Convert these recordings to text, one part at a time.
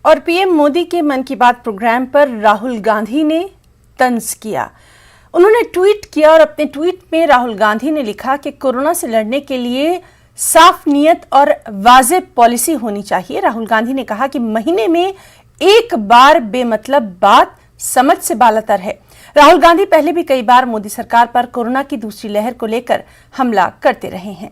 और पीएम मोदी के मन की बात प्रोग्राम पर राहुल गांधी ने तंज किया। उन्होंने ट्वीट किया और अपने ट्वीट में राहुल गांधी ने लिखा कि कोरोना से लड़ने के लिए साफ नीयत और वाज़ेह पॉलिसी होनी चाहिए। राहुल गांधी ने कहा कि महीने में एक बार बेमतलब बात समझ से बालातर है। राहुल गांधी पहले भी कई बार मोदी सरकार पर कोरोना की दूसरी लहर को लेकर हमला करते रहे हैं।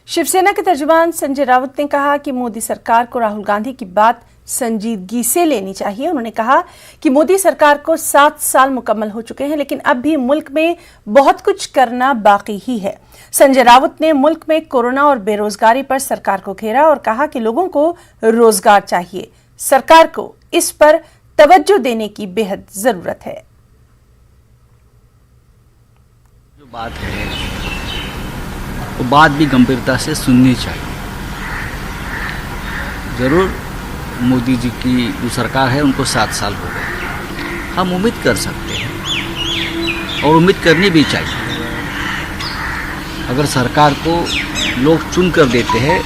शिवसेना के तर्जुमान संजय राउत ने कहा कि मोदी सरकार को राहुल गांधी की बात संजीदगी से लेनी चाहिए। उन्होंने कहा कि मोदी सरकार को 7 साल मुकम्मल हो चुके हैं, लेकिन अब भी मुल्क में बहुत कुछ करना बाकी ही है। संजय राउत ने मुल्क में कोरोना और बेरोजगारी पर सरकार को घेरा और कहा कि लोगों को रोजगार चाहिए। सरकार को इस पर तवज्जो देने की बेहद जरूरत है। जो बात है वो बात भी गंभीरता से सुननी चाहिए। जरूर मोदी जी की जो सरकार है उनको 7 साल हो गए, हम उम्मीद कर सकते हैं और उम्मीद करनी भी चाहिए। अगर सरकार को लोग चुन कर देते हैं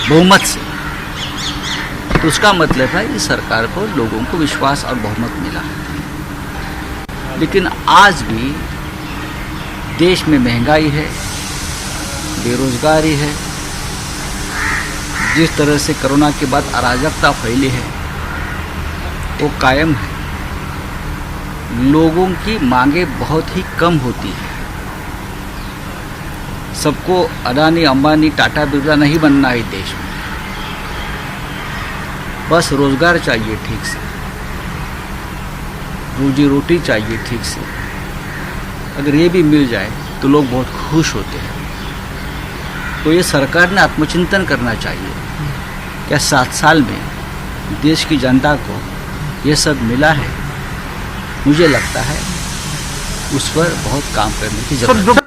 बहुमत से, तो उसका मतलब है कि सरकार को लोगों को विश्वास और बहुमत मिला है। लेकिन आज भी देश में महंगाई है, बेरोजगारी है, जिस तरह से कोरोना के बाद अराजकता फैली है वो कायम है। लोगों की मांगे बहुत ही कम होती है। सबको अडानी, अंबानी, टाटा, बिरला नहीं बनना है देश में। बस रोजगार चाहिए ठीक से, रोजी रोटी चाहिए ठीक से। अगर ये भी मिल जाए तो लोग बहुत खुश होते हैं। तो ये सरकार ने आत्मचिंतन करना चाहिए। क्या 7 साल में देश की जनता को ये सब मिला है? मुझे लगता है उस पर बहुत काम करने की जरूरत है।